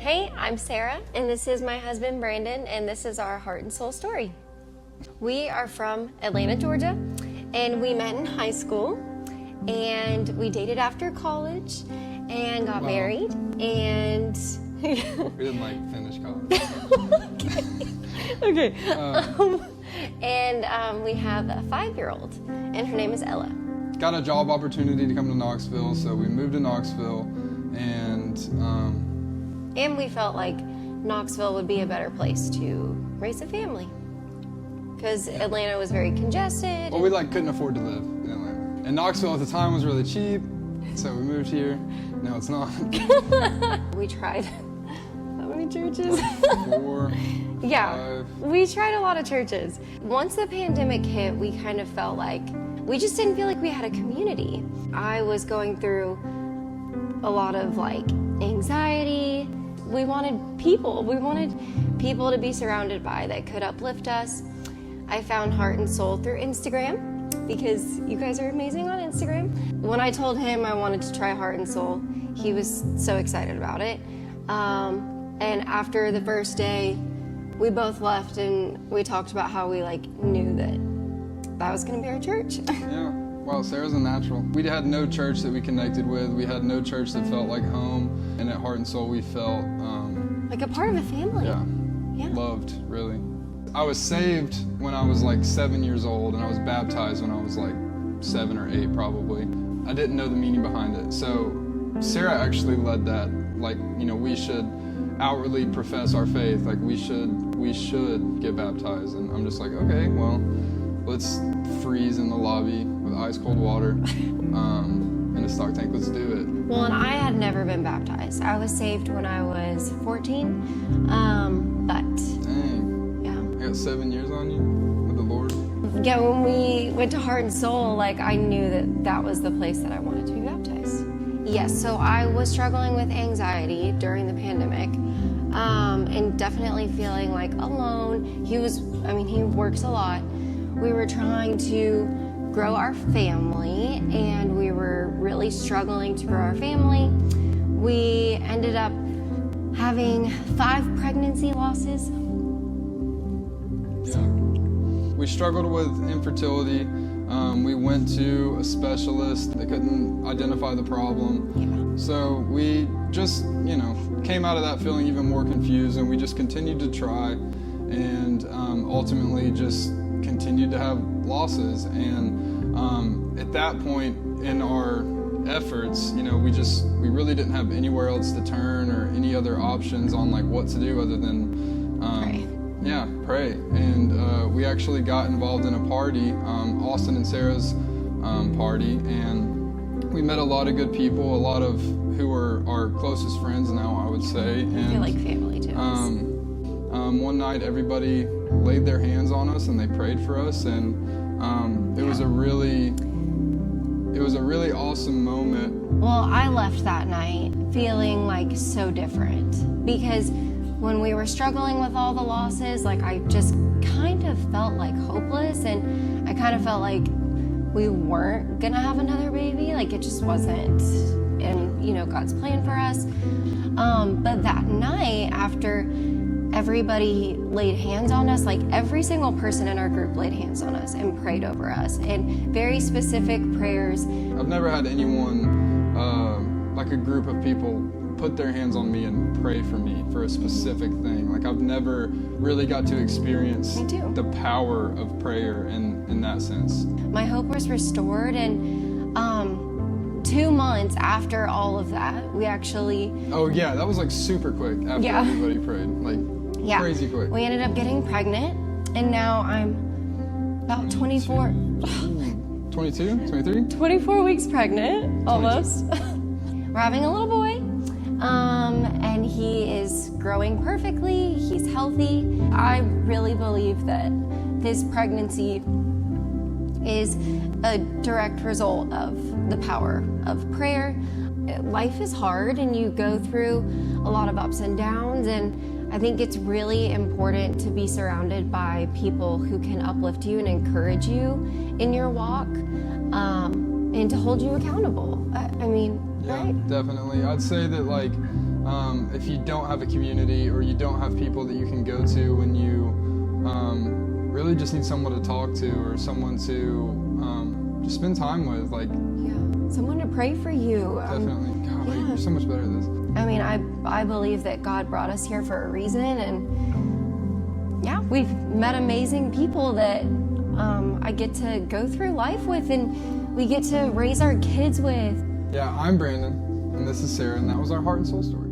Hey, I'm Sarah, and this is my husband Brandon, and this is our heart and soul story. We are from Atlanta, Georgia, and we met in high school, and we dated after college, and got married, and... We didn't finish college. Okay. And we have a 5-year-old, and her name is Ella. Got a job opportunity to come to Knoxville, so we moved to Knoxville, and we felt like Knoxville would be a better place to raise a family, because Atlanta was very congested. Well, we couldn't afford to live in Atlanta, and Knoxville at the time was really cheap, so we moved here. Now it's not. We tried. How many churches? 4. Yeah, 5. we tried a lot of churches. Once the pandemic hit, we kind of felt like we just didn't feel like we had a community. I was going through a lot of anxiety. We wanted people. We wanted people to be surrounded by that could uplift us. I found Heart and Soul through Instagram because you guys are amazing on Instagram. When I told him I wanted to try Heart and Soul, he was so excited about it. And after the first day, we both left and we talked about how we knew that was going to be our church. Yeah. Well, Sarah's a natural. We had no church that we connected with. We had no church that felt like home. And at Heart and Soul, we felt like a part of a family. Yeah. Loved, really. I was saved when I was 7 years old, and I was baptized when I was 7 or 8 probably. I didn't know the meaning behind it. So Sarah actually led that. We should outwardly profess our faith. We should get baptized. And I'm just okay, well, let's freeze in the lobby with ice cold water in a stock tank. Let's do it. Well, and I had never been baptized. I was saved when I was 14, but... Dang. Yeah. I got 7 years on you with the Lord. Yeah, when we went to Heart and Soul, I knew that was the place that I wanted to be baptized. Yes, so I was struggling with anxiety during the pandemic, and definitely feeling alone. He works a lot. We were trying to grow our family, and we were really struggling to grow our family. We ended up having 5 pregnancy losses. Yeah. We struggled with infertility. We went to a specialist. They couldn't identify the problem. Yeah. So we just, came out of that feeling even more confused, and we just continued to try, and ultimately just continued to have losses. And at that point in our efforts, we really didn't have anywhere else to turn or any other options on what to do other than Pray. Yeah, pray. And we actually got involved in a party, Austin and Sarah's party, and we met a lot of good people, a lot of who are our closest friends now, I would say. I feel like family to us. One night, everybody laid their hands on us and they prayed for us, and it was a really awesome moment. Well, I left that night feeling so different, because when we were struggling with all the losses, I just kind of felt hopeless, and I kind of felt like we weren't gonna have another baby. It just wasn't in God's plan for us. But that night, after everybody laid hands on us, every single person in our group laid hands on us and prayed over us, and very specific prayers. I've never had anyone, a group of people, put their hands on me and pray for me for a specific thing. I've never really got to experience the power of prayer in that sense. My hope was restored, and 2 months after all of that, we actually... Oh yeah, that was super quick after everybody prayed. Crazy quick. We ended up getting pregnant, and now I'm about 24... 22? 23? 24 weeks pregnant, almost. We're having a little boy, and he is growing perfectly. He's healthy. I really believe that this pregnancy is a direct result of the power of prayer. Life is hard, and you go through a lot of ups and downs, and I think it's really important to be surrounded by people who can uplift you and encourage you in your walk, and to hold you accountable. Yeah, right? definitely. I'd say that if you don't have a community or you don't have people that you can go to when you really just need someone to talk to or someone to just spend time with, like, Yeah, someone to pray for you. definitely. God, yeah. you're so much better at this. I mean, I believe that God brought us here for a reason, and yeah, we've met amazing people that I get to go through life with, and we get to raise our kids with. Yeah, I'm Brandon, and this is Sarah, and that was our heart and soul story.